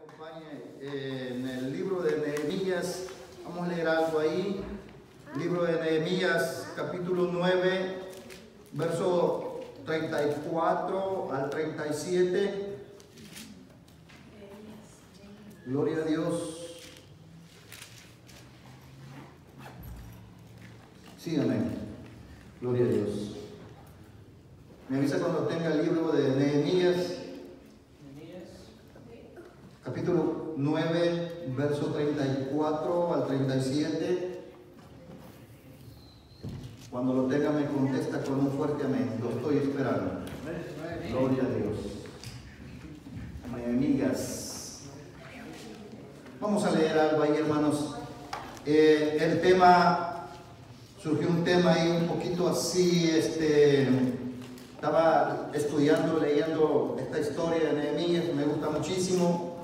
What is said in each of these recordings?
acompañe en el libro de Nehemías. Vamos a leer algo ahí. Libro de Nehemías, capítulo 9, verso 34 al 37. Gloria a Dios. Sí, amén. Gloria a Dios. Me avisa cuando tenga el libro de Nehemías, capítulo 9, verso 34 al 37. Cuando lo tenga me contesta con un fuerte amén. Lo estoy esperando. Gloria a Dios. Nehemías. Vamos a leer algo ahí, hermanos. El tema, surgió un tema ahí un poquito así, estaba estudiando, leyendo esta historia de Nehemías. Me gusta muchísimo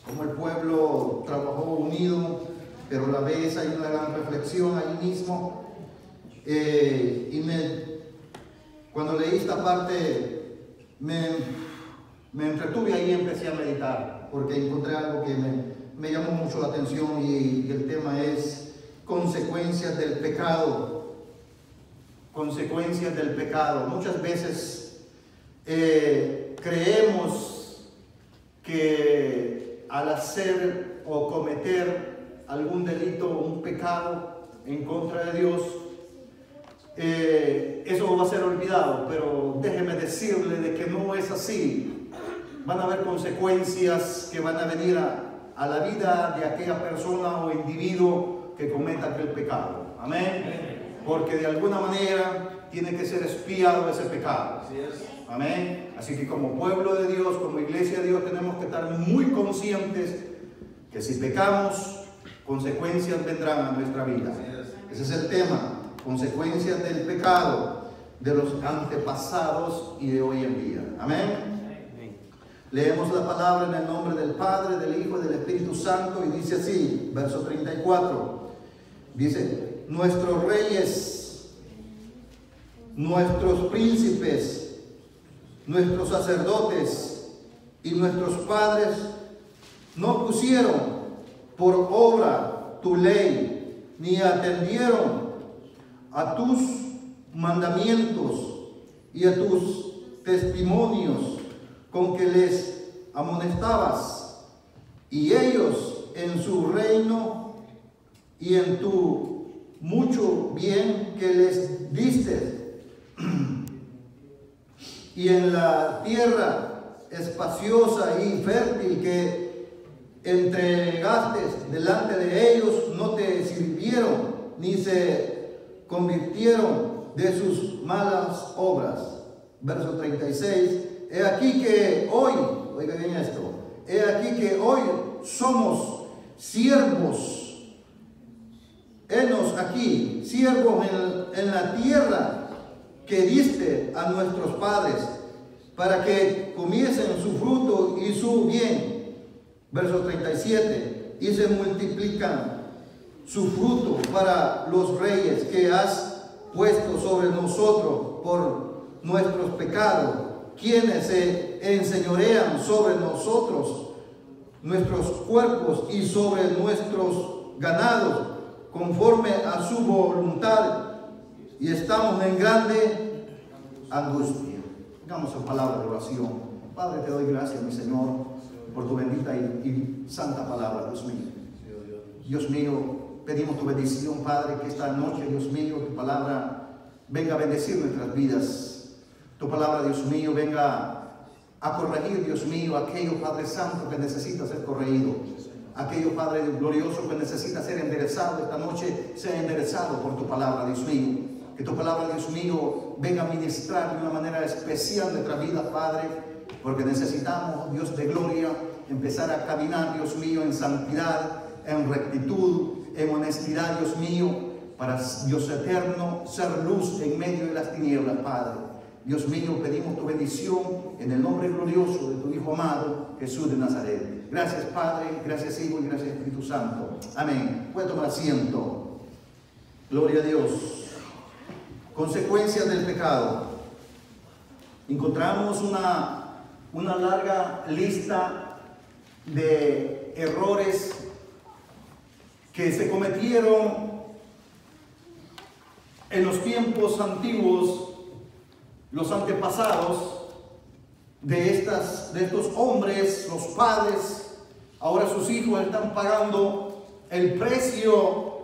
cómo el pueblo trabajó unido, pero a la vez hay una gran reflexión ahí mismo. Cuando leí esta parte, me entretuve ahí y empecé a meditar, porque encontré algo que me llamó mucho la atención, y el tema es consecuencias del pecado. Consecuencias del pecado. Muchas veces creemos que al hacer o cometer algún delito o un pecado en contra de Dios, eso va a ser olvidado, pero déjeme decirle de que no es así. Van a haber consecuencias que van a venir a la vida de aquella persona o individuo que cometa aquel pecado. Amén. Porque de alguna manera tiene que ser expiado ese pecado. Amén. Así que como pueblo de Dios, como iglesia de Dios, tenemos que estar muy conscientes que si pecamos, consecuencias vendrán a nuestra vida. Ese es el tema. Consecuencias del pecado de los antepasados y de hoy en día. Amén. Leemos la palabra en el nombre del Padre, del Hijo y del Espíritu Santo, y dice así, verso 34. Dice: nuestros reyes, nuestros príncipes, nuestros sacerdotes y nuestros padres no pusieron por obra tu ley, ni atendieron a tus mandamientos y a tus testimonios con que les amonestabas, y ellos en su reino y en tu mucho bien que les diste, y en la tierra espaciosa y fértil que entregaste delante de ellos, no te sirvieron ni se convirtieron de sus malas obras. Verso 36. He aquí que hoy, oiga bien esto, he aquí que hoy somos siervos, henos aquí, siervos en la tierra que diste a nuestros padres, para que comiesen su fruto y su bien. Verso 37. Y se multiplican su fruto para los reyes que has puesto sobre nosotros por nuestros pecados, quienes se enseñorean sobre nosotros, nuestros cuerpos y sobre nuestros ganados, conforme a su voluntad, y estamos en grande angustia. Damos su palabra de oración. Padre, te doy gracias, mi Señor, por tu bendita y santa palabra, Dios mío. Dios mío, pedimos tu bendición, Padre, que esta noche, Dios mío, tu palabra venga a bendecir nuestras vidas. Tu palabra, Dios mío, venga a corregir, Dios mío, aquello, Padre Santo, que necesita ser corregido. Aquello, Padre glorioso, que necesita ser enderezado esta noche, sea enderezado por tu palabra, Dios mío. Que tu palabra, Dios mío, venga a ministrar de una manera especial nuestra vida, Padre, porque necesitamos, Dios de gloria, empezar a caminar, Dios mío, en santidad, en rectitud, en honestidad, Dios mío, para Dios eterno, ser luz en medio de las tinieblas, Padre. Dios mío, pedimos tu bendición en el nombre glorioso de tu Hijo amado, Jesús de Nazaret. Gracias, Padre, gracias, Hijo, y gracias, Espíritu Santo. Amén. Puede tomar asiento. Gloria a Dios. Consecuencias del pecado. Encontramos una larga lista de errores que se cometieron en los tiempos antiguos, los antepasados de estos hombres, los padres. Ahora sus hijos están pagando el precio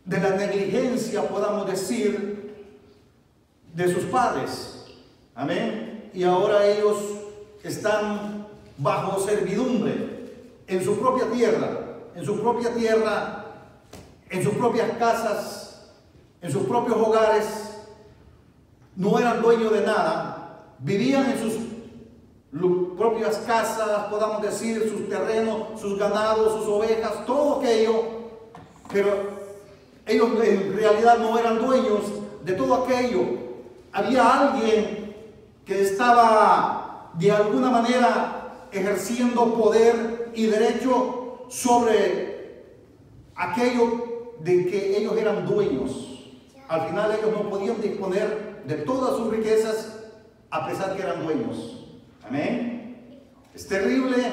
de la negligencia, podamos decir, de sus padres. Amén. Y ahora ellos están bajo servidumbre en su propia tierra, en sus propias casas, en sus propios hogares. No eran dueños de nada, vivían en sus propias casas, podamos decir, sus terrenos, sus ganados, sus ovejas, todo aquello, pero ellos en realidad no eran dueños de todo aquello. Había alguien que estaba de alguna manera ejerciendo poder y derecho sobre aquello de que ellos eran dueños. Al final ellos no podían disponer de todas sus riquezas a pesar que eran dueños. Amén. Es terrible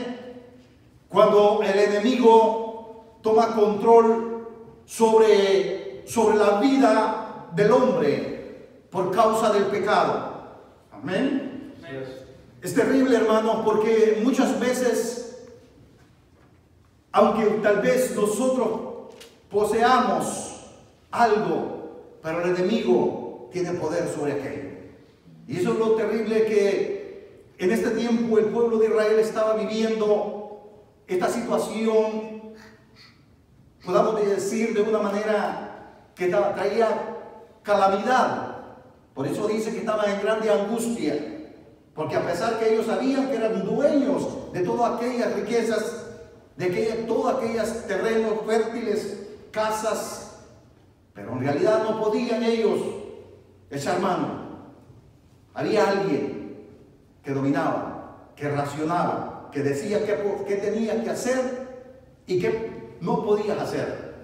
cuando el enemigo toma control sobre la vida del hombre por causa del pecado. Amén. Es terrible, hermanos, porque muchas veces, aunque tal vez nosotros poseamos algo, pero el enemigo tiene poder sobre aquello. Y eso es lo terrible, que en este tiempo el pueblo de Israel estaba viviendo esta situación, podamos decir de una manera que traía calamidad. Por eso dice que estaban en grande angustia, porque a pesar que ellos sabían que eran dueños de todas aquellas riquezas, de todos aquellos terrenos fértiles, casas, pero en realidad no podían ellos echar mano. Había alguien que dominaba, que racionaba, que decía qué tenía que hacer y qué no podías hacer.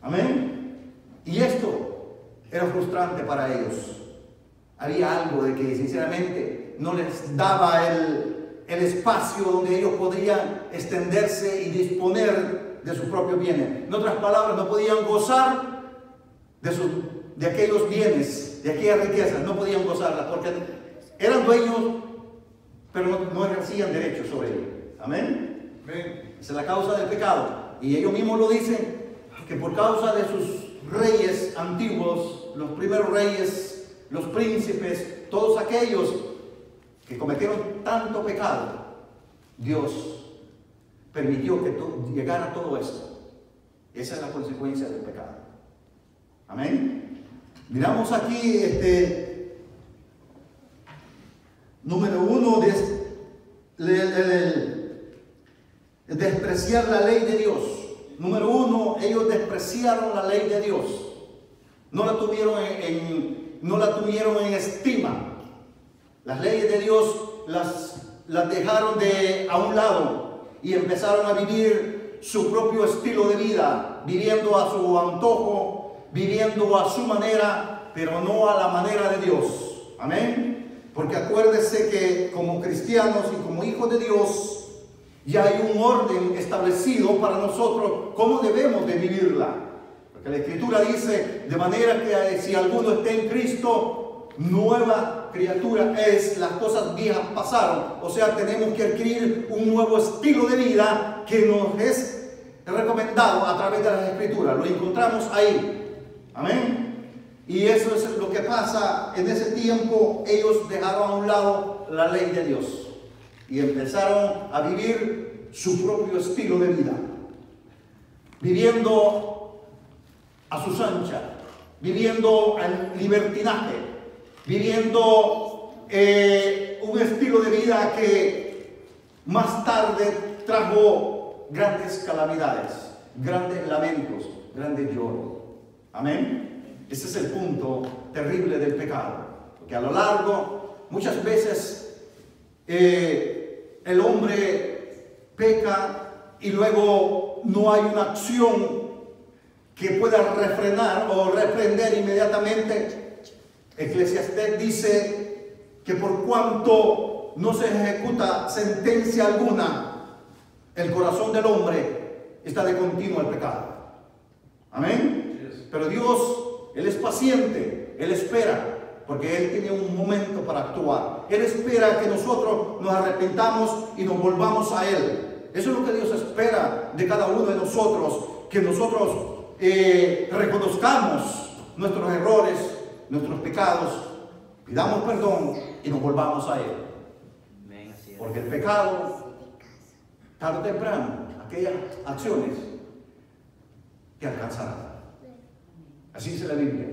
Amén. Y esto era frustrante para ellos. Había algo de que sinceramente no les daba el espacio donde ellos podrían extenderse y disponer de sus propios bienes. En otras palabras, no podían gozar de aquellos bienes, de aquellas riquezas. No podían gozarlas porque eran dueños, pero no ejercían derechos sobre ellos. Amén. Esa es la causa del pecado. Y ellos mismos lo dicen, que por causa de sus reyes antiguos, los primeros reyes, los príncipes, todos aquellos que cometieron tanto pecado, Dios permitió que llegara todo esto. Esa es la consecuencia del pecado. Amén. Miramos aquí, número uno, despreciar la ley de Dios. Número uno, ellos despreciaron la ley de Dios. No la tuvieron en estima. Las leyes de Dios las dejaron a un lado y empezaron a vivir su propio estilo de vida, viviendo a su antojo, viviendo a su manera, pero no a la manera de Dios. Amén. Porque acuérdese que como cristianos y como hijos de Dios, ya hay un orden establecido para nosotros cómo debemos de vivirla. Porque la Escritura dice, de manera que si alguno está en Cristo, nueva criatura es, las cosas viejas pasaron. O sea, tenemos que adquirir un nuevo estilo de vida que nos es recomendado a través de las Escrituras. Lo encontramos ahí. Amén. Y eso es lo que pasa en ese tiempo. Ellos dejaron a un lado la ley de Dios y empezaron a vivir su propio estilo de vida, viviendo a sus anchas, viviendo en libertinaje, viviendo un estilo de vida que más tarde trajo grandes calamidades, grandes lamentos, grandes lloros. Amén. Ese es el punto terrible del pecado, porque a lo largo, muchas veces, el hombre peca y luego no hay una acción que pueda refrenar o reprender inmediatamente. Eclesiastés dice que por cuanto no se ejecuta sentencia alguna el corazón del hombre está de continuo al pecado. Amén. Pero Dios, Él es paciente, Él espera, porque Él tiene un momento para actuar. Él espera que nosotros nos arrepentamos y nos volvamos a Él. Eso es lo que Dios espera de cada uno de nosotros, que nosotros reconozcamos nuestros errores, nuestros pecados, pidamos perdón y nos volvamos a Él. Porque el pecado, tarde o temprano, aquellas acciones te alcanzarán. Así dice la Biblia.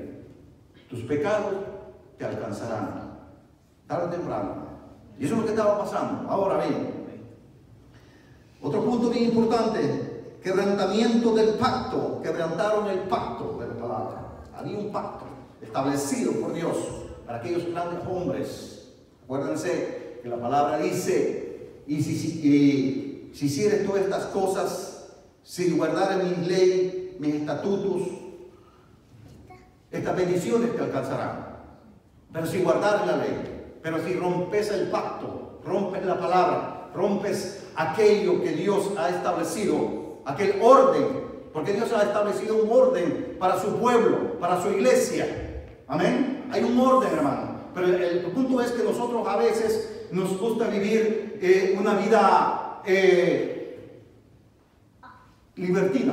Tus pecados te alcanzarán, tarde o temprano. Y eso es lo que estaba pasando. Ahora bien, otro punto bien importante: quebrantamiento del pacto. Quebrantaron el pacto de la palabra. Había un pacto establecido por Dios para aquellos grandes hombres. Acuérdense que la palabra dice: y si hicieres todas estas cosas, si guardares mis leyes, mis estatutos, estas bendiciones te alcanzarán. Pero si guardares la ley, pero si rompes el pacto, rompes la palabra, rompes aquello que Dios ha establecido, aquel orden, porque Dios ha establecido un orden para su pueblo, para su iglesia. Amén. Hay un orden, hermano. Pero el punto es que nosotros a veces nos gusta vivir una vida libertina.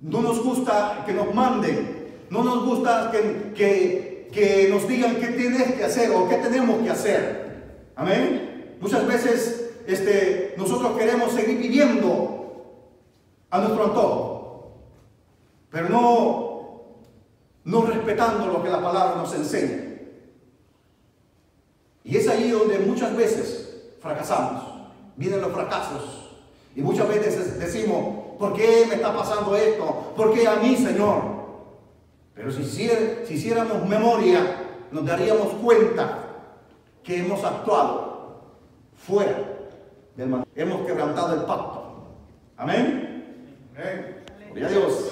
No nos gusta que nos manden. No nos gusta que nos digan qué tienes que hacer o qué tenemos que hacer. Amén. Muchas veces nosotros queremos seguir viviendo a nuestro antojo, pero no respetando lo que la palabra nos enseña. Y es ahí donde muchas veces fracasamos. Vienen los fracasos. Y muchas veces decimos: ¿por qué me está pasando esto? ¿Por qué a mí, Señor? Pero si hiciéramos memoria, nos daríamos cuenta que hemos actuado fuera del mandato. Hemos quebrantado el pacto. Amén. Gloria a Dios.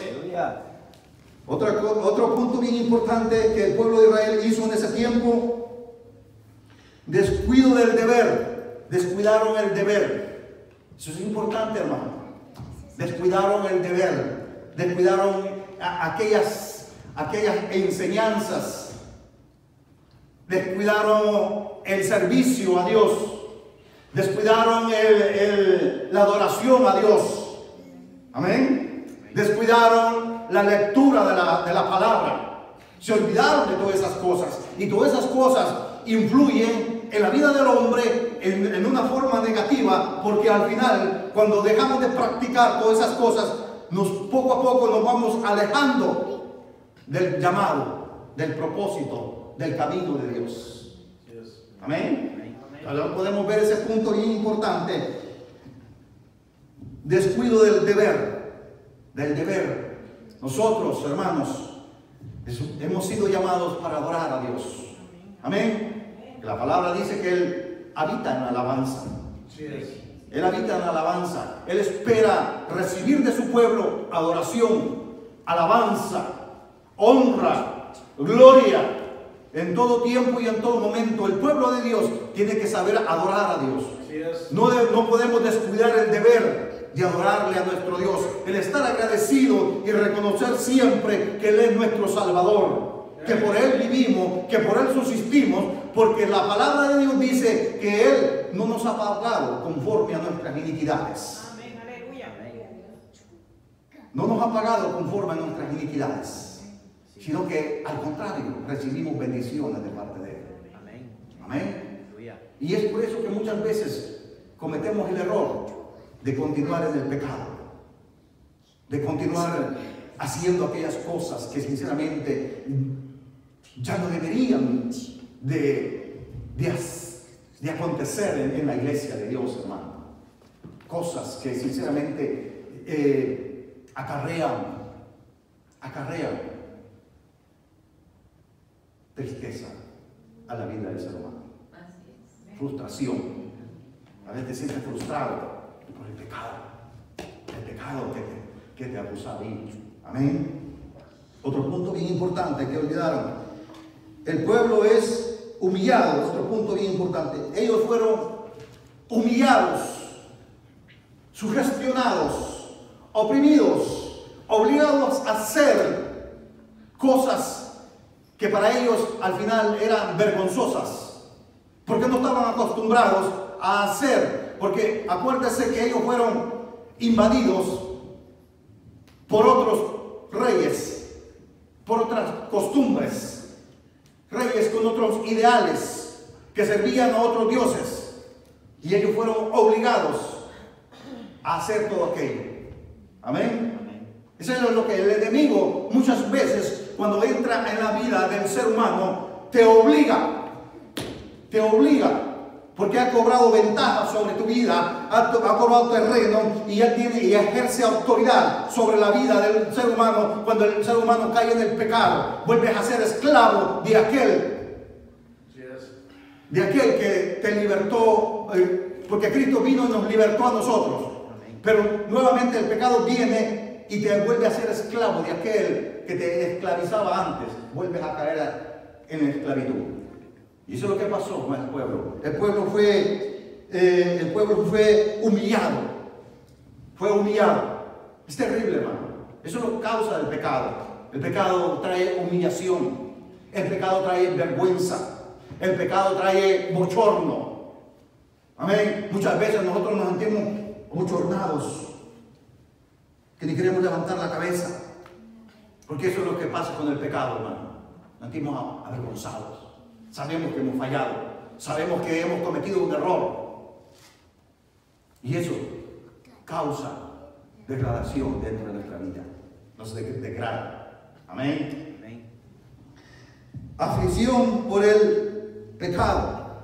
Otro punto bien importante que el pueblo de Israel hizo en ese tiempo: descuido del deber. Descuidaron el deber. Eso es importante, hermano. Descuidaron el deber. Descuidaron aquellas enseñanzas. Descuidaron el servicio a Dios. Descuidaron la adoración a Dios. Amén. Descuidaron la lectura de la palabra. Se olvidaron de todas esas cosas. Y todas esas cosas influyen en la vida del hombre en una forma negativa, porque al final, cuando dejamos de practicar todas esas cosas, poco a poco nos vamos alejando del llamado, del propósito, del camino de Dios. Amén. Ahora podemos ver ese punto bien importante: descuido del deber. Nosotros, hermanos, hemos sido llamados para adorar a Dios. Amén. La palabra dice que Él habita en la alabanza. Él habita en la alabanza. Él espera recibir de su pueblo adoración, alabanza, honra, gloria. En todo tiempo y en todo momento el pueblo de Dios tiene que saber adorar a Dios. No podemos descuidar el deber de adorarle a nuestro Dios, el estar agradecido y reconocer siempre que Él es nuestro Salvador, que por Él vivimos, que por Él subsistimos, porque la palabra de Dios dice que Él no nos ha pagado conforme a nuestras iniquidades. Amén, aleluya. No nos ha pagado conforme a nuestras iniquidades, sino que al contrario, recibimos bendiciones de parte de Él. Amén. Y es por eso que muchas veces cometemos el error de continuar en el pecado, de continuar haciendo aquellas cosas que sinceramente ya no deberían de acontecer en la iglesia de Dios, hermano. Cosas que sinceramente acarrean tristeza a la vida del ser humano. Frustración. A veces te sientes frustrado por el pecado que te acusa ahí. Amén. Otro punto bien importante que olvidaron: el pueblo es humillado. Otro punto bien importante: ellos fueron humillados sugestionados, oprimidos, obligados a hacer cosas que para ellos al final eran vergonzosas, porque no estaban acostumbrados a hacer, porque acuérdese que ellos fueron invadidos por otros reyes, por otras costumbres, reyes con otros ideales que servían a otros dioses, y ellos fueron obligados a hacer todo aquello. Amén. Eso es lo que el enemigo muchas veces, cuando entra en la vida del ser humano, te obliga, porque ha cobrado ventaja sobre tu vida, ha cobrado terreno y ya tiene y ejerce autoridad sobre la vida del ser humano. Cuando el ser humano cae en el pecado, vuelves a ser esclavo de aquel que te libertó, porque Cristo vino y nos libertó a nosotros. Pero nuevamente el pecado viene y te vuelve a ser esclavo de aquel que te esclavizaba antes. Vuelves a caer en esclavitud. Y eso es lo que pasó con el pueblo. El pueblo fue humillado. Fue humillado. Es terrible, hermano. Eso es lo que causa el pecado. El pecado trae humillación. El pecado trae vergüenza. El pecado trae bochorno. Amén. Muchas veces nosotros nos sentimos bochornados, que ni queremos levantar la cabeza, porque eso es lo que pasa con el pecado, hermano. Nos sentimos avergonzados. Sabemos que hemos fallado, sabemos que hemos cometido un error, y eso causa degradación dentro de nuestra vida. Nos degrada. Amén. Amén. Aflicción por el pecado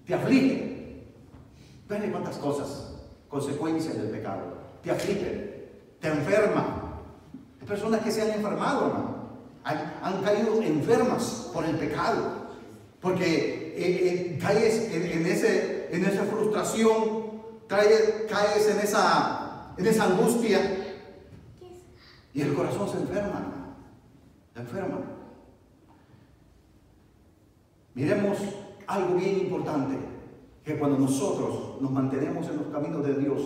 te aflige. Ven cuántas cosas, consecuencias del pecado. Te aflige, te enferma. Hay personas que se han enfermado, hermano. Han caído enfermas por el pecado, porque caes en esa frustración, caes en esa angustia, y el corazón se enferma, Miremos algo bien importante, que cuando nosotros nos mantenemos en los caminos de Dios,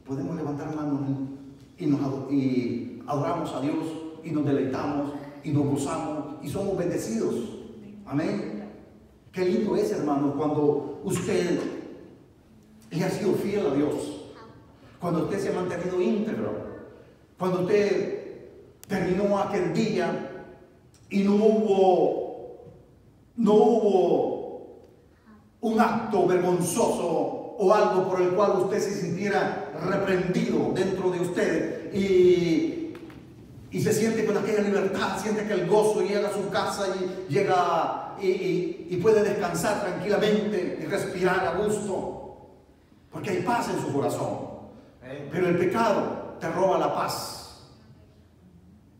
podemos levantar manos y adoramos a Dios, y nos deleitamos, y nos gozamos, y somos bendecidos. Amén. Qué lindo es, hermano, cuando usted le ha sido fiel a Dios, cuando usted se ha mantenido íntegro, cuando usted terminó aquel día y no hubo un acto vergonzoso o algo por el cual usted se sintiera reprendido dentro de usted, y se siente con aquella libertad, siente que el gozo, llega a su casa y llega y puede descansar tranquilamente y respirar a gusto, porque hay paz en su corazón. Pero el pecado te roba la paz.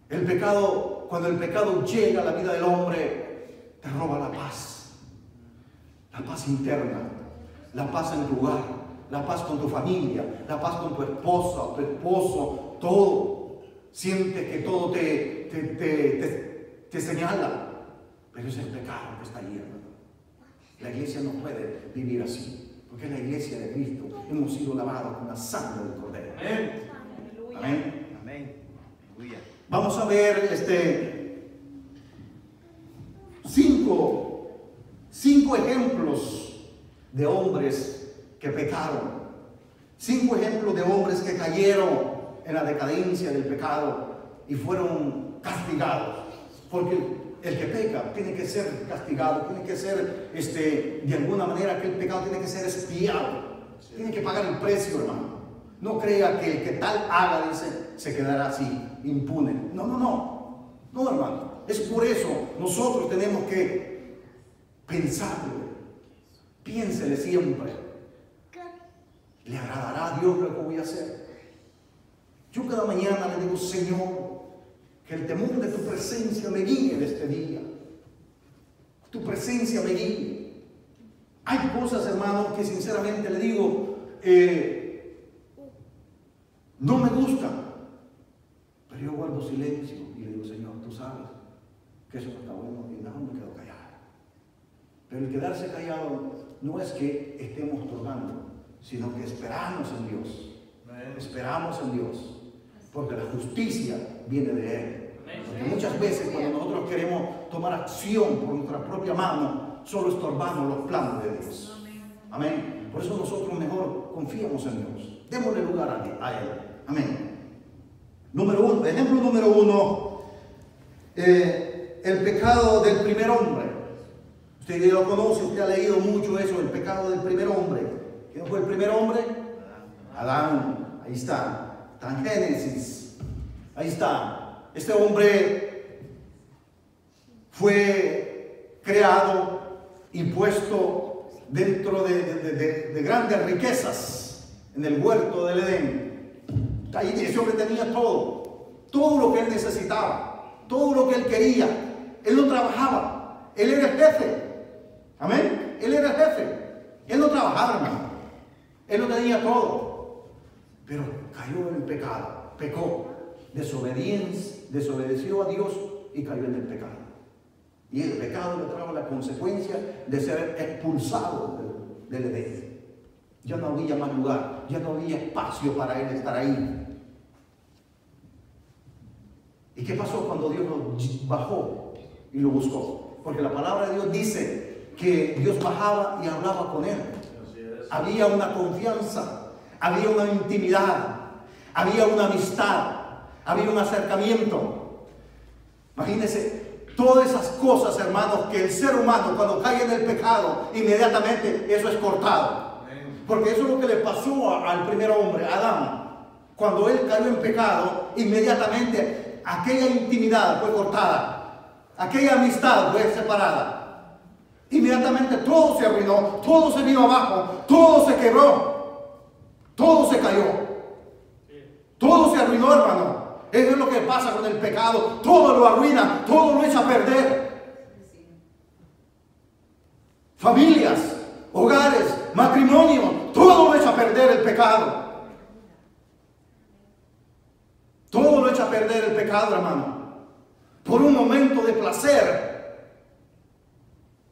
El pecado, cuando el pecado llega a la vida del hombre, te roba la paz interna, la paz en tu hogar, la paz con tu familia, la paz con tu esposa, tu esposo, todo. Sientes que todo te señala, pero es el pecado que está allí, hermano. La iglesia no puede vivir así, porque es la iglesia de Cristo. Hemos sido lavados con la sangre del Cordero. Amén. Amén. Amén. Vamos a ver cinco ejemplos de hombres que pecaron. 5 ejemplos de hombres que cayeron en la decadencia del pecado y fueron castigados, porque el que peca tiene que ser castigado, tiene que ser de alguna manera, aquel pecado tiene que ser expiado, tiene que pagar el precio, hermano. No crea que el que tal haga, dice, se quedará así, impune. No, hermano. Es por eso nosotros tenemos que pensarlo. Piénsele siempre. ¿Le agradará a Dios lo que voy a hacer? Yo cada mañana le digo, Señor, que el temor de tu presencia me guíe en este día. Tu presencia me guíe. Hay cosas, hermano, que sinceramente le digo, no me gustan. Pero yo guardo silencio y le digo, Señor, tú sabes que eso no está bueno y mejor me quedo callado. Pero el quedarse callado no es que estemos tocando, sino que esperamos en Dios. Esperamos en Dios, porque la justicia viene de Él. Porque muchas veces cuando nosotros queremos tomar acción por nuestra propia mano, solo estorbamos los planes de Dios. Amén. Por eso nosotros mejor confiamos en Dios. Démosle lugar a Él. Amén. Ejemplo número uno, el pecado del primer hombre. Usted ya lo conoce, usted ha leído mucho eso, el pecado del primer hombre. ¿Quién fue el primer hombre? Adán. Ahí está. Está en Génesis. Ahí está. Este hombre fue creado y puesto dentro de grandes riquezas en el huerto del Edén. Ahí ese hombre tenía todo lo que él necesitaba, todo lo que él quería. Él no trabajaba, él era el jefe. Amén. Él era el jefe. Él no trabajaba, hermano. Él no tenía todo. Pero cayó en el pecado, pecó, desobedeció a Dios y cayó en el pecado. Y el pecado le trajo la consecuencia de ser expulsado del Edén. Ya no había más lugar, ya no había espacio para él estar ahí. ¿Y qué pasó cuando Dios lo bajó y lo buscó? Porque la palabra de Dios dice que Dios bajaba y hablaba con él. Había una confianza, había una intimidad, había una amistad, había un acercamiento. Imagínense todas esas cosas, hermanos, que el ser humano cuando cae en el pecado, inmediatamente eso es cortado. Porque eso es lo que le pasó al primer hombre, a Adán. Cuando él cayó en pecado, inmediatamente aquella intimidad fue cortada, aquella amistad fue separada. Inmediatamente todo se arruinó, todo se vino abajo, todo se quebró, todo se cayó, todo se arruinó, hermano. Eso es lo que pasa con el pecado, todo lo arruina, todo lo echa a perder. Familias, hogares, matrimonio, todo lo echa a perder el pecado. Todo lo echa a perder el pecado, hermano. Por un momento de placer.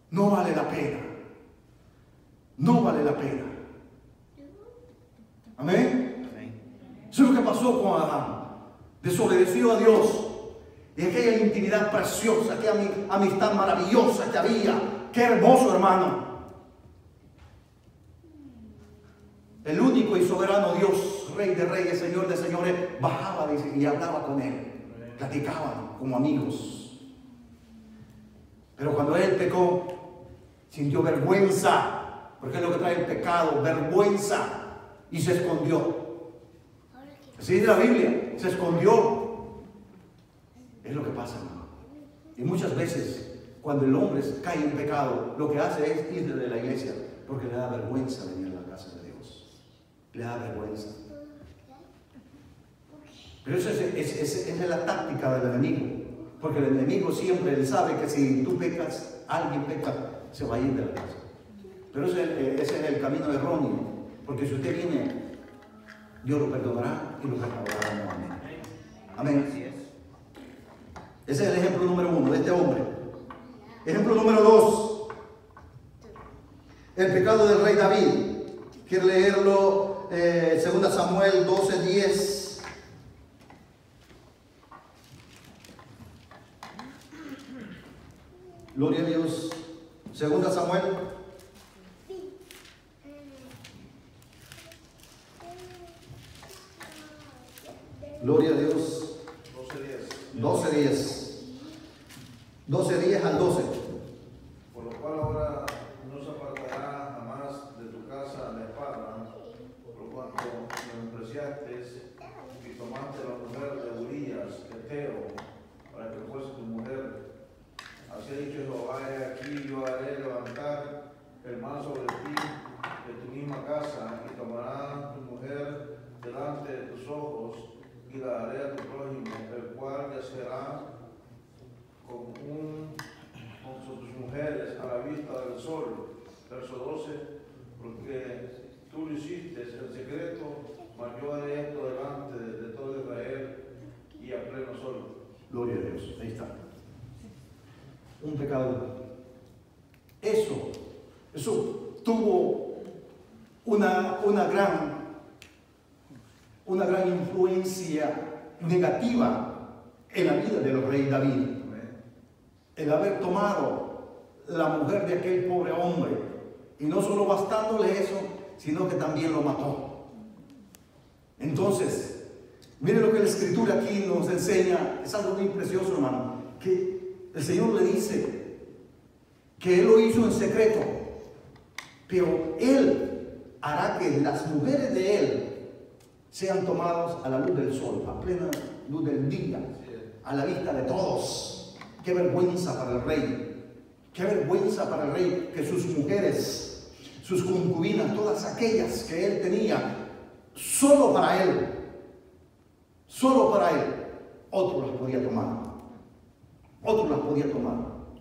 No vale la pena. No vale la pena. Amén. Eso es lo que pasó con Adán. Desobedeció a Dios. Y aquella intimidad preciosa, aquella amistad maravillosa que había. Qué hermoso, hermano. El único y soberano Dios, Rey de reyes, Señor de señores, bajaba y hablaba con él. Platicaban como amigos. Pero cuando él pecó, sintió vergüenza, porque es lo que trae el pecado, vergüenza, y se escondió. Así dice la Biblia, se escondió. Es lo que pasa, hermano. Y muchas veces, cuando el hombre cae en pecado, lo que hace es irse de la iglesia, porque le da vergüenza venir a la casa de Dios. Le da vergüenza. Pero esa es la táctica del enemigo. Porque el enemigo siempre él sabe que si tú pecas, alguien peca, se va a ir de la casa. Pero ese es el camino erróneo. Porque si usted viene, Dios lo perdonará y lo restaurará nuevamente. Amén. Ese es el ejemplo número uno de este hombre. Ejemplo número dos. El pecado del rey David. Quiero leerlo, 2 Samuel 12:10. Gloria a Dios. 2 Samuel. Gloria a Dios. 12:10. 12:10 al 12. Por lo cual ahora no se apartará jamás de tu casa la espada, por cuanto menospreciaste y tomaste la mujer de Urías, Eteo, para que fuese tu mujer. Así ha dicho Jehová: he aquí yo haré levantar el mal sobre ti de tu misma casa, y tomarás tu mujer delante de tus ojos, y la daré a tu prójimo, el cual yacerá con sus mujeres a la vista del sol. Verso 12, porque tú lo hiciste en secreto, mas yo haré esto delante de todo Israel y a pleno sol. Gloria a Dios. Ahí está. Un pecado. Eso tuvo una gran influencia negativa en la vida del rey David. El haber tomado la mujer de aquel pobre hombre, y no solo bastándole eso, sino que también lo mató. Entonces, mire lo que la escritura aquí nos enseña, es algo muy precioso, hermano, que el Señor le dice que Él lo hizo en secreto, pero Él hará que las mujeres de Él sean tomadas a la luz del sol, a plena luz del día, a la vista de todos. Qué vergüenza para el rey, qué vergüenza para el rey que sus mujeres, sus concubinas, todas aquellas que él tenía, solo para él, otro las podía tomar,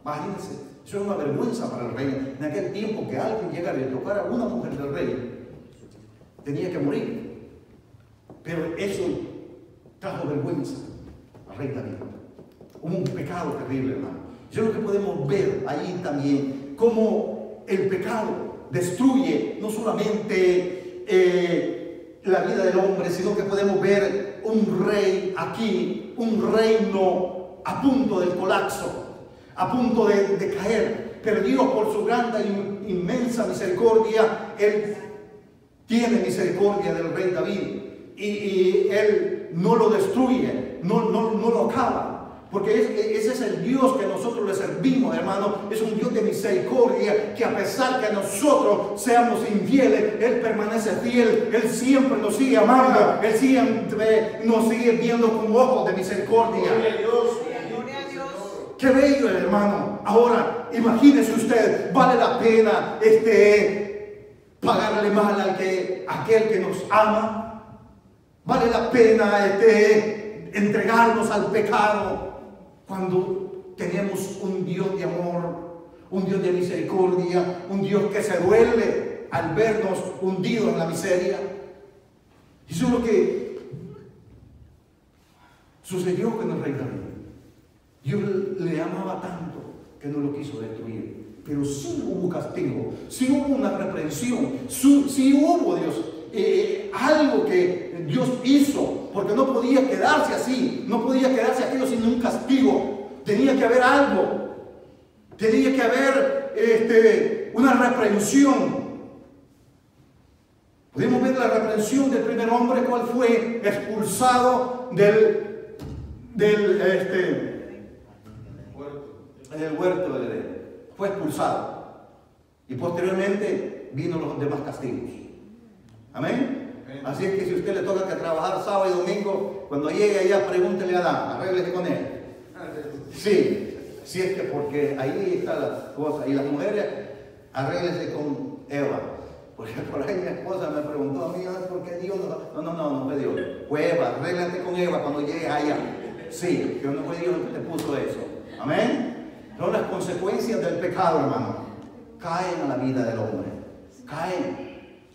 Imagínense, eso era una vergüenza para el rey. En aquel tiempo que alguien llegara y le tocara a una mujer del rey, tenía que morir. Pero eso trajo vergüenza al rey David. Hubo un pecado terrible, hermano. Eso es lo que podemos ver ahí también, cómo el pecado destruye no solamente la vida del hombre, sino que podemos ver un rey aquí, un reino a punto del colapso, a punto de caer. Pero Dios, por su grande e inmensa misericordia, Él tiene misericordia del rey David, y Él no lo destruye, no lo acaba. Porque ese es el Dios que nosotros le servimos, hermano. Es un Dios de misericordia, que a pesar que nosotros seamos infieles, Él permanece fiel. Él siempre nos sigue amando. Él siempre nos sigue viendo con ojos de misericordia. Gloria a Dios. Qué bello, hermano. Ahora, imagínese usted, vale la pena pagarle mal a aquel que nos ama. Vale la pena entregarnos al pecado, cuando tenemos un Dios de amor, un Dios de misericordia, un Dios que se duele al vernos hundidos en la miseria. Y eso es lo que sucedió con el rey David. Dios le amaba tanto que no lo quiso destruir, pero sí hubo castigo, sí hubo una reprensión, sí hubo, Dios, algo que Dios hizo, porque no podía quedarse así, no podía quedarse aquello sin un castigo. Tenía que haber algo, tenía que haber una reprensión. Podemos ver la reprensión del primer hombre, cuál fue expulsado del huerto del Edén. Fue expulsado, y posteriormente vino los demás castigos. Amén. Así es que si a usted le toca que trabajar sábado y domingo, cuando llegue allá, pregúntele a Adán, arréglese con él. Sí, es que porque ahí está la cosa. Y las mujeres, arréglese con Eva. Porque por ahí mi esposa me preguntó a mí, ¿por qué Dios no fue Dios? Fue Eva, arréglate con Eva cuando llegues allá. Sí, que no fue Dios el que te puso eso. Amén. Son las consecuencias del pecado, hermano. Caen a la vida del hombre. Caen.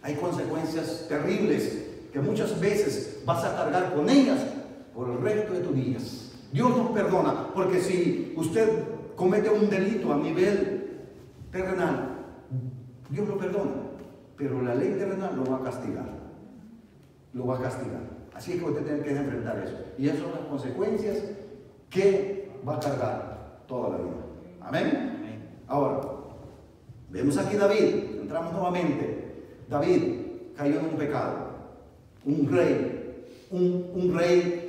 Hay consecuencias terribles que muchas veces vas a cargar con ellas por el resto de tus días. Dios nos perdona, porque si usted comete un delito a nivel terrenal, Dios lo perdona, pero la ley terrenal lo va a castigar. Lo va a castigar. Así es que usted tiene que enfrentar eso. Y esas son las consecuencias que va a cargar toda la vida. Amén. Ahora, vemos aquí David. Entramos nuevamente. David cayó en un pecado. Un rey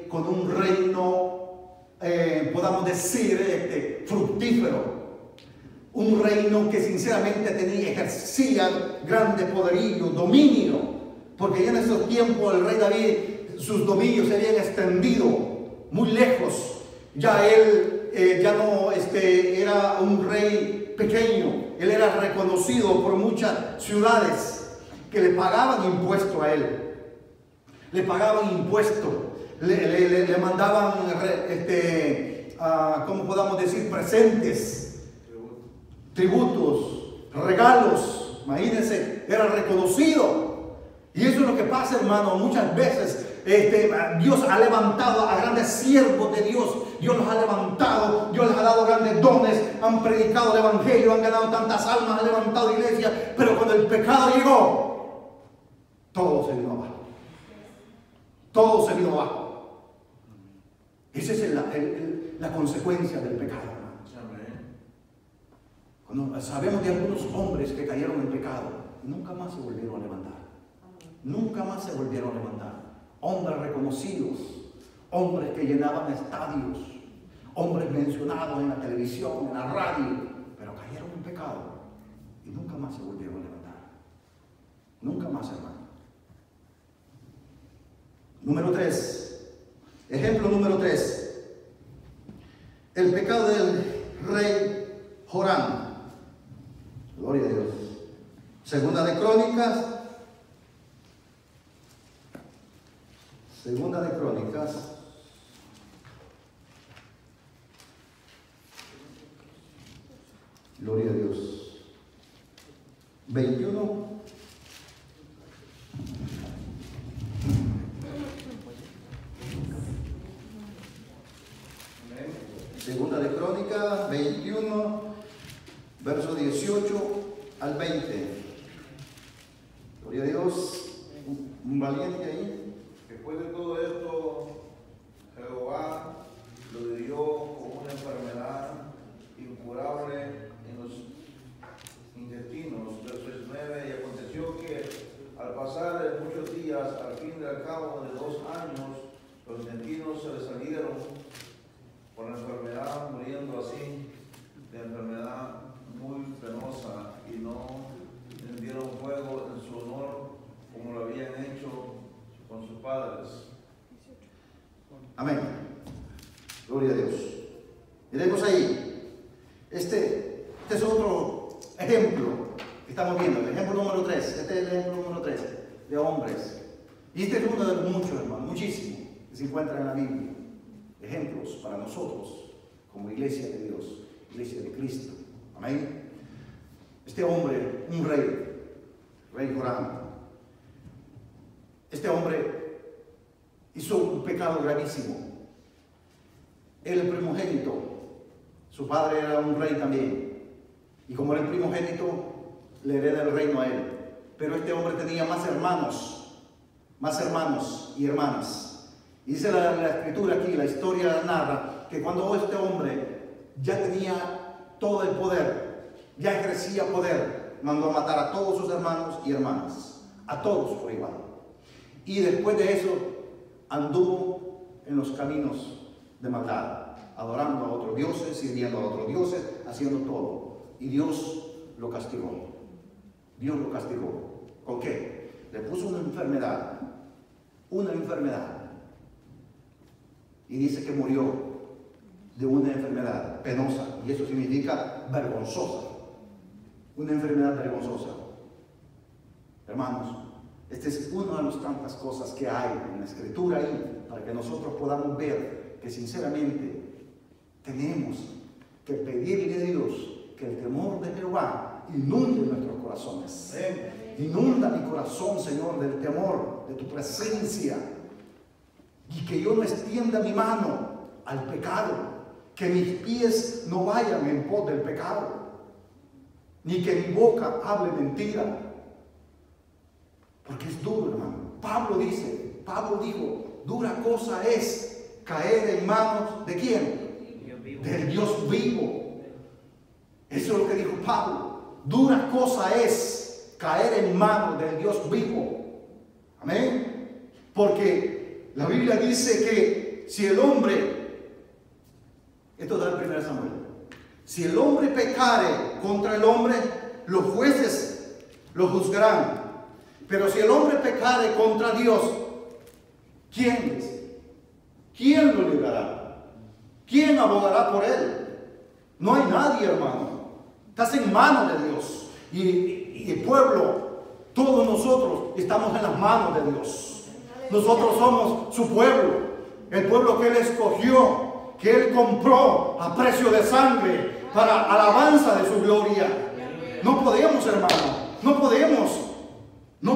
con un reino, podamos decir, fructífero. Un reino que sinceramente ejercía grande poderío, dominio. Porque ya en esos tiempos el rey David, sus dominios se habían extendido muy lejos. Ya él ya no era un rey pequeño. Él era reconocido por muchas ciudades que le pagaban impuesto a él. Le pagaban impuesto. Le mandaban, ¿cómo podamos decir? Presentes, tributos, regalos. Imagínense, era reconocido. Y eso es lo que pasa, hermano. Muchas veces Dios ha levantado a grandes siervos de Dios. Dios los ha levantado, Dios les ha dado grandes dones, han predicado el evangelio, han ganado tantas almas, han levantado iglesias. Pero cuando el pecado llegó, todo se vino abajo. Todo se vino abajo. Esa es la consecuencia del pecado, hermanos. Cuando sabemos de algunos hombres que cayeron en pecado y nunca más se volvieron a levantar. Nunca más se volvieron a levantar. Hombres reconocidos, hombres que llenaban estadios, hombres mencionados en la televisión, en la radio, pero cayeron en pecado y nunca más se volvieron a levantar. Nunca más, hermano. Número 3. Ejemplo número 3. El pecado del rey Joram. Gloria a Dios. Segunda de Crónicas. Segunda de Crónicas. Gloria a Dios. 21. Segunda de Crónicas 21, verso 18 al 20. Gloria a Dios. Un valiente ahí. Después de todo esto, Jehová lo hirió con una enfermedad incurable en los intestinos. Verso 19. Y aconteció que al pasar muchos días, al fin y al cabo de 2 años, los intestinos se le salieron por la enfermedad, muriendo así de enfermedad muy penosa, y no prendieron fuego en su honor como lo habían hecho con sus padres. Amén. Gloria a Dios. Miremos ahí. Este es otro ejemplo que estamos viendo. El ejemplo número 3. Este es el ejemplo número 3 de hombres. Y este es uno de los muchos, hermanos, muchísimos, que se encuentran en la Biblia. Ejemplos para nosotros como iglesia de Dios, iglesia de Cristo. Amén. Este hombre, un rey Joram, este hombre hizo un pecado gravísimo. Él, el primogénito, su padre era un rey también, y como era el primogénito, le hereda el reino a él. Pero este hombre tenía más hermanos y hermanas. Y dice la escritura aquí, la historia narra, que cuando este hombre ya tenía todo el poder, ya ejercía poder, mandó a matar a todos sus hermanos y hermanas, a todos por igual. Y después de eso, anduvo en los caminos de maldad, adorando a otros dioses, sirviendo a otros dioses, haciendo todo. Y Dios lo castigó. Dios lo castigó. ¿Con qué? Le puso una enfermedad. Y dice que murió de una enfermedad penosa, y eso significa vergonzosa. Una enfermedad vergonzosa. Hermanos, esta es una de las tantas cosas que hay en la escritura ahí, para que nosotros podamos ver que sinceramente tenemos que pedirle a Dios que el temor de Jehová inunde nuestros corazones. Inunda mi corazón, Señor, del temor, de tu presencia. Y que yo no extienda mi mano al pecado, que mis pies no vayan en pos del pecado, ni que mi boca hable mentira, porque es duro, hermano. Pablo dijo, dura cosa es caer en manos ¿de quién? Del Dios vivo. Eso es lo que dijo Pablo. Dura cosa es caer en manos del Dios vivo. Amén. Porque la Biblia dice que si el hombre, esto da el 1 Samuel, si el hombre pecare contra el hombre, los jueces lo juzgarán. Pero si el hombre pecare contra Dios, ¿quién lo librará? ¿Quién abogará por él? No hay nadie, hermano. Estás en manos de Dios. Y el pueblo, todos nosotros estamos en las manos de Dios. Nosotros somos su pueblo, el pueblo que Él escogió, que Él compró a precio de sangre para alabanza de su gloria. No podemos, hermano, no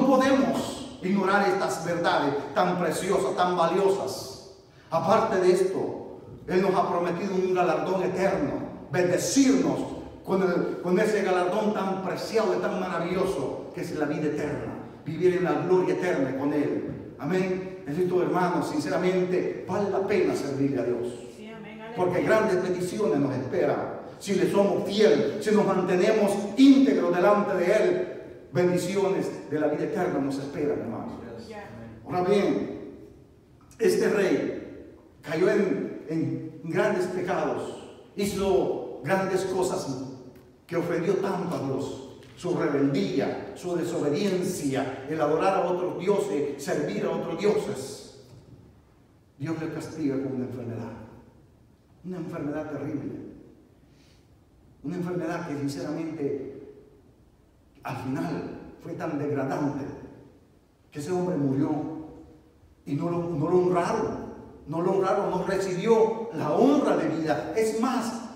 podemos ignorar estas verdades tan preciosas, tan valiosas. Aparte de esto, Él nos ha prometido un galardón eterno, bendecirnos con ese galardón tan preciado y tan maravilloso que es la vida eterna. vivir en la gloria eterna con Él. Amén. Necesito, hermanos, sinceramente, vale la pena servirle a Dios. Sí, amén. Porque grandes bendiciones nos esperan. Si le somos fieles, si nos mantenemos íntegros delante de Él, bendiciones de la vida eterna nos esperan, hermanos. Ahora bien, este rey cayó en grandes pecados, hizo grandes cosas que ofendió tanto a Dios. Su rebeldía, su desobediencia, el adorar a otros dioses, servir a otros dioses. Dios le castiga con una enfermedad terrible, una enfermedad que sinceramente al final fue tan degradante que ese hombre murió y no lo honraron, no recibió la honra de vida. Es más,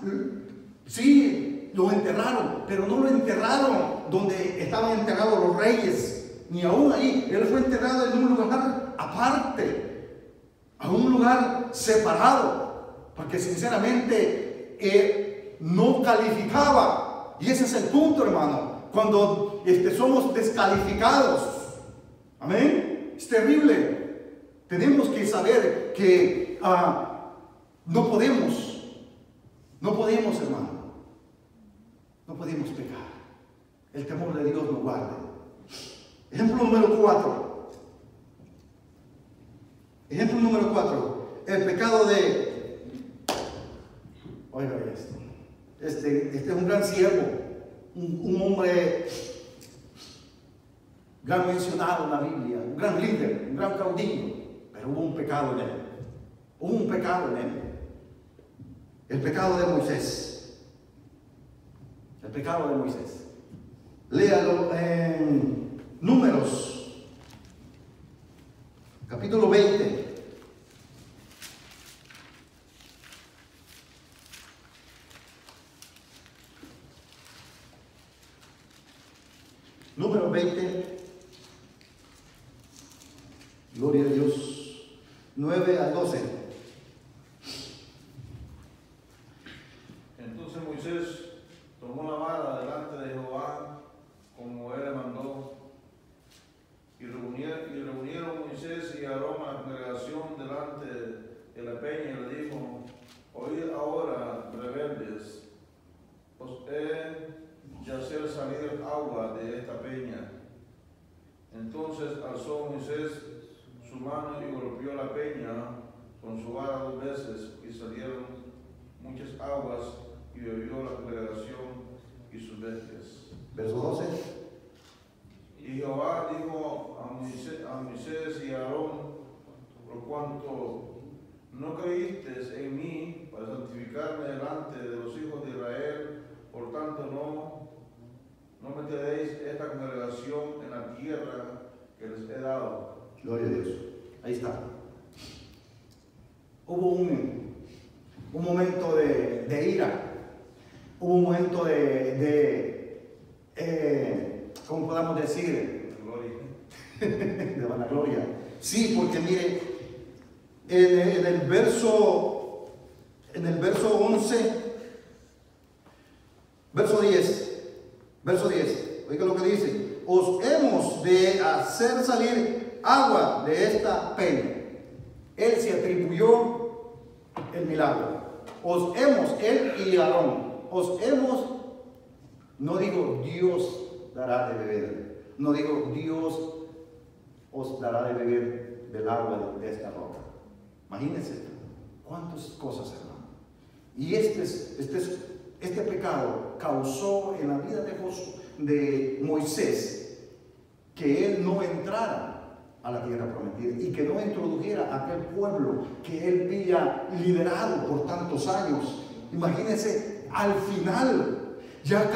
sí, lo enterraron, pero no lo enterraron donde estaban enterrados los reyes, ni aún ahí. Él fue enterrado en un lugar aparte, a un lugar separado, porque sinceramente no calificaba. Y ese es el punto, hermano, cuando somos descalificados. Amén. Es terrible. Tenemos que saber que no podemos, hermano. No podemos pecar. El temor de Dios nos guarde. Ejemplo número 4. Ejemplo número 4. El pecado de... Oiga esto. Este es un gran siervo. Un hombre gran mencionado en la Biblia. Un gran líder. Un gran caudillo. Pero hubo un pecado en él. Hubo un pecado en él. El pecado de Moisés. El pecado de Moisés. Léalo en Números, capítulo 20. Números 20. Gloria a Dios. 9 al 12. Entonces Moisés tomó la vara delante de Jehová, como él le mandó, y reunieron Moisés y Aarón a la congregación delante de la peña, y le dijo: oíd ahora, rebeldes, os he de hacer salir agua de esta peña. Entonces alzó Moisés su mano y golpeó la peña con su vara 2 veces, y salieron muchas aguas, y bebió la congregación y sus bestias. Verso 12. Y Jehová dijo a Moisés y a Aarón: por cuanto no creísteis en mí para santificarme delante de los hijos de Israel, por tanto no meteréis esta congregación en la tierra que les he dado. Gloria a Dios. Ahí está. Hubo un momento de ira. Hubo un momento ¿cómo podamos decir? De vanagloria. Sí, porque mire, en el verso 11, verso 10, oiga lo que dice: os hemos de hacer salir agua de esta peña. Él se atribuyó el milagro. Él y Aarón, no digo Dios dará de beber, no digo Dios os dará de beber del agua de esta roca. Imagínense cuántas cosas, hermano. Y este pecado causó en la vida de Moisés que él no entrara a la tierra prometida y que no introdujera a aquel pueblo que él había liderado por tantos años. Imagínense, al final ya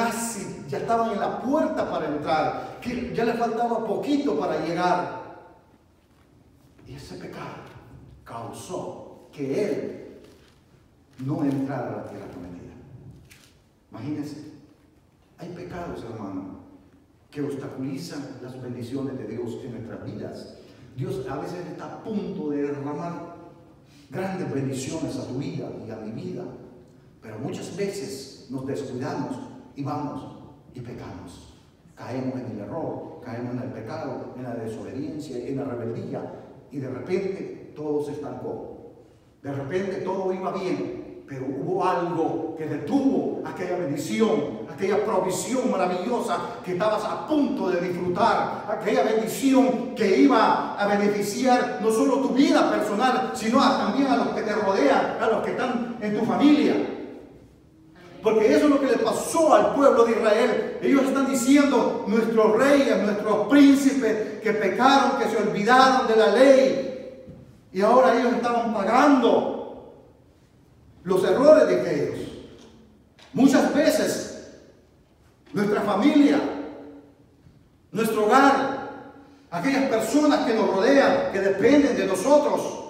estaban en la puerta para entrar, que ya le faltaba poquito para llegar. Y ese pecado causó que él no entrara a la tierra prometida. Imagínense, hay pecados, hermano, que obstaculizan las bendiciones de Dios en nuestras vidas. Dios a veces está a punto de derramar grandes bendiciones a tu vida y a mi vida, pero muchas veces nos descuidamos y vamos y pecamos. Caemos en el error, caemos en el pecado, en la desobediencia, en la rebeldía, y de repente todo se estancó. De repente todo iba bien, pero hubo algo que detuvo aquella bendición, aquella provisión maravillosa que estabas a punto de disfrutar, aquella bendición que iba a beneficiar no solo tu vida personal, sino también a los que te rodean, a los que están en tu familia. Porque eso es lo que le pasó al pueblo de Israel. Ellos están diciendo, nuestros reyes, nuestros príncipes que pecaron, que se olvidaron de la ley, y ahora ellos estaban pagando los errores de aquellos. Muchas veces nuestra familia, nuestro hogar, aquellas personas que nos rodean, que dependen de nosotros,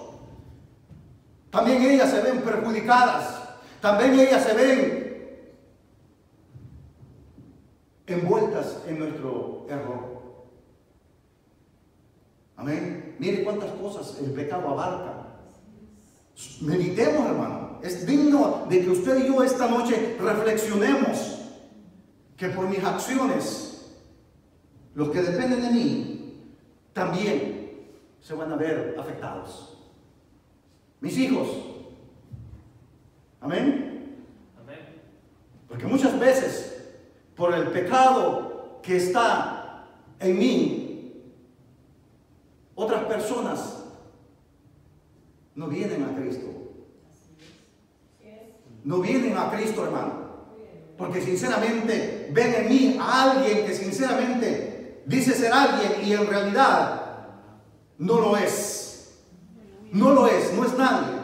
también ellas se ven perjudicadas, también ellas se ven envueltas en nuestro error. Amén. Mire cuántas cosas el pecado abarca. Meditemos, hermano. Es digno de que usted y yo esta noche reflexionemos que por mis acciones, los que dependen de mí también se van a ver afectados. Mis hijos. Amén. Amén. Porque muchas veces, por el pecado que está en mí, otras personas no vienen a Cristo. No vienen a Cristo, hermano. Porque sinceramente ven en mí a alguien que sinceramente dice ser alguien y en realidad no lo es. No lo es, no es nadie.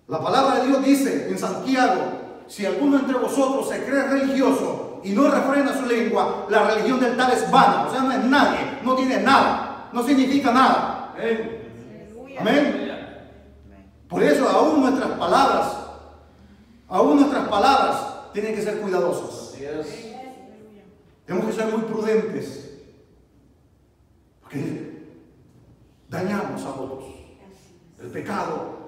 La palabra de Dios dice en Santiago, si alguno entre vosotros se cree religioso y no refrena su lengua, la religión del tal es vana. O sea, no es nadie, no tiene nada, no significa nada. Amén. Por eso aún nuestras palabras tienen que ser cuidadosas. Así es. Tenemos que ser muy prudentes, porque dañamos a otros. El pecado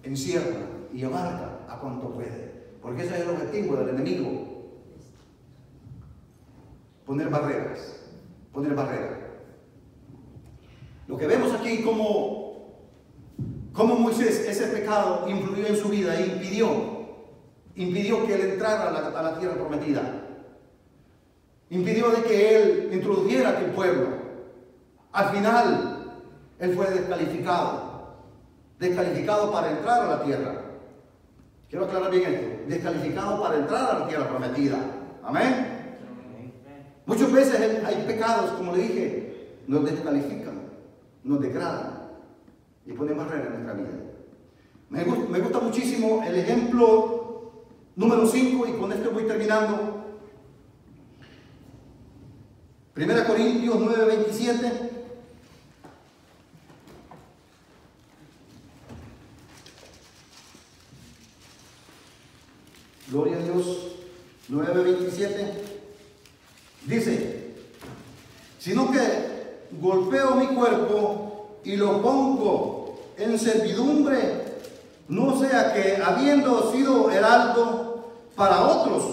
encierra y abarca a cuanto puede, porque ese es el objetivo del enemigo. Poner barreras. Lo que vemos aquí como Moisés, ese pecado influyó en su vida e impidió que él entrara a la tierra prometida. Impidió de que él introdujera a aquel pueblo. Al final, él fue descalificado para entrar a la tierra. Quiero aclarar bien esto. Descalificado para entrar a la tierra prometida. Amén. Muchas veces hay pecados, como le dije, nos descalifican, nos degradan y ponen barreras en nuestra vida. Me gusta muchísimo el ejemplo número 5, y con esto voy terminando. 1 Corintios 9:27. Gloria a Dios. 9:27. Dice, sino que golpeo mi cuerpo y lo pongo en servidumbre, no sea que habiendo sido heraldo para otros,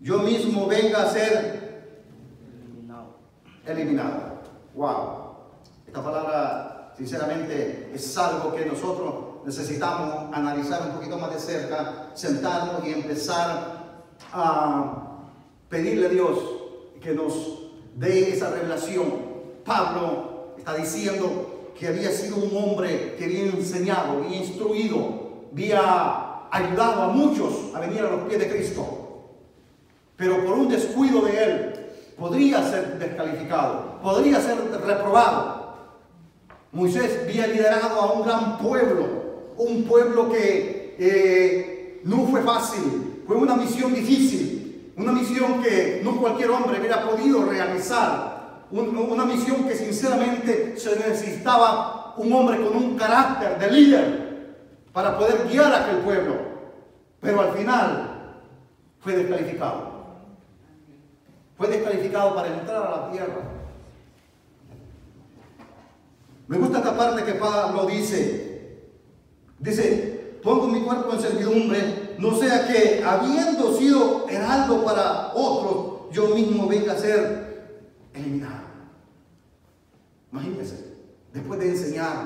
yo mismo venga a ser eliminado. Wow. Esta palabra sinceramente es algo que nosotros necesitamos analizar un poquito más de cerca, sentarnos y empezar a pedirle a Dios que nos dé esa revelación. Pablo está diciendo que había sido un hombre que había enseñado, había instruido, había ayudado a muchos a venir a los pies de Cristo, pero por un descuido de él podría ser descalificado, podría ser reprobado. Moisés había liderado a un gran pueblo, un pueblo que no fue fácil, fue una misión difícil. Una misión que no cualquier hombre hubiera podido realizar. Una misión que sinceramente se necesitaba un hombre con un carácter de líder para poder guiar a aquel pueblo. Pero al final fue descalificado. Fue descalificado para entrar a la tierra. Me gusta esta parte que Pablo dice. Dice, pongo mi cuerpo en servidumbre, no sea que habiendo sido heraldo para otros, yo mismo venga a ser eliminado. Imagínense, después de enseñar,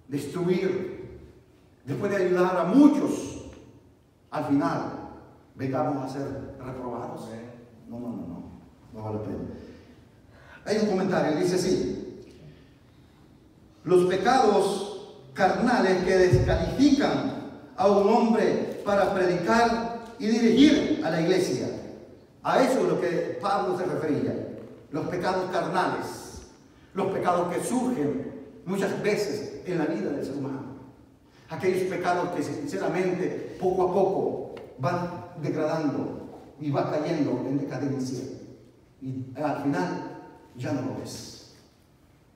destruir, después de ayudar a muchos, al final vengamos a ser reprobados. No vale la pena. Hay un comentario, dice así: los pecados carnales que descalifican a un hombre para predicar y dirigir a la iglesia. A eso es lo que Pablo se refería. Los pecados carnales, los pecados que surgen muchas veces en la vida del ser humano. Aquellos pecados que sinceramente poco a poco van degradando y va cayendo en decadencia. Y al final ya no lo ves.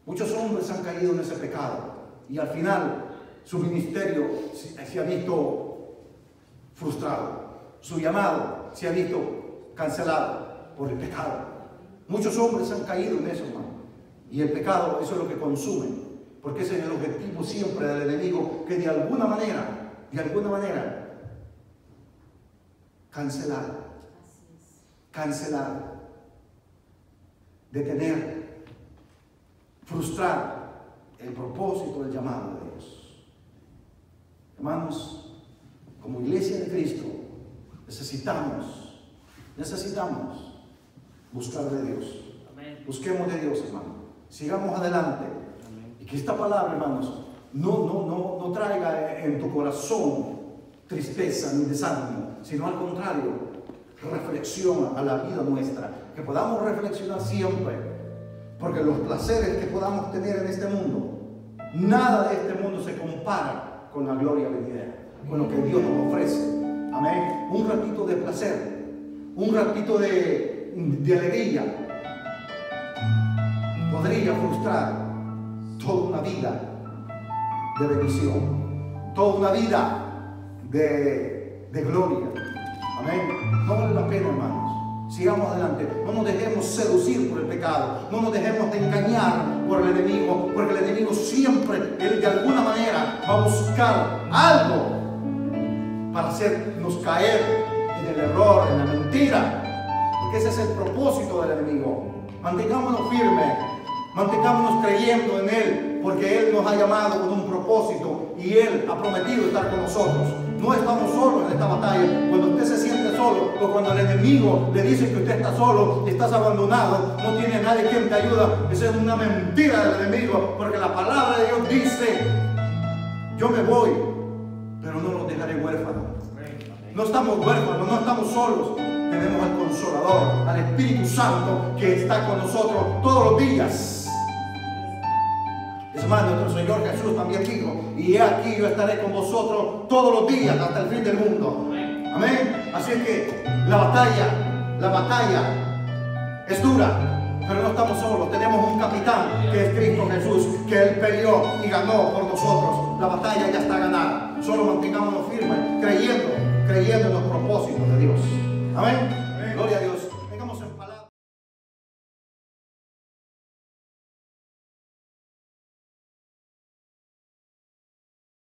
Muchos hombres han caído en ese pecado y al final su ministerio se ha visto frustrado. Su llamado se ha visto cancelado por el pecado. Muchos hombres han caído en eso, hermano. Y el pecado, eso es lo que consume. Porque ese es el objetivo siempre del enemigo, que de alguna manera, cancelar, detener, frustrar el propósito del llamado de Dios. Hermanos, como iglesia de Cristo, necesitamos buscar de Dios. Amén. Busquemos de Dios, hermano. Sigamos adelante. Amén. Y que esta palabra, hermanos, no traiga en tu corazón tristeza ni desánimo, sino al contrario, reflexión a la vida nuestra. Que podamos reflexionar siempre, porque los placeres que podamos tener en este mundo, nada de este mundo se compara con la gloria venidera, con lo que Dios nos ofrece. Amén. Un ratito de placer, un ratito de alegría podría frustrar toda una vida de bendición, toda una vida de gloria. Amén. No vale la pena, hermanos. Sigamos adelante. No nos dejemos seducir por el pecado. No nos dejemos de engañar por el enemigo, porque el enemigo siempre, él de alguna manera va a buscar algo para hacernos caer en el error, en la mentira, porque ese es el propósito del enemigo. Mantengámonos firmes, mantengámonos creyendo en Él, porque Él nos ha llamado con un propósito y Él ha prometido estar con nosotros. No estamos solos en esta batalla. Cuando usted se siente solo, o cuando el enemigo le dice que usted está solo, estás abandonado, no tiene nadie quien te ayuda, esa es una mentira del enemigo, porque la palabra de Dios dice: yo me voy, pero no los dejaré huérfanos. No estamos huérfanos, no estamos solos. Tenemos al Consolador, al Espíritu Santo, que está con nosotros todos los días. Es más, nuestro Señor Jesús también dijo: y he aquí, yo estaré con vosotros todos los días hasta el fin del mundo. Amén. Así es que la batalla es dura, pero no estamos solos. Tenemos un capitán, que es Cristo Jesús, que Él peleó y ganó por nosotros. La batalla ya está ganada. Solo mantengámonos firmes, creyendo en los propósitos de Dios. Amén. Gloria a Dios.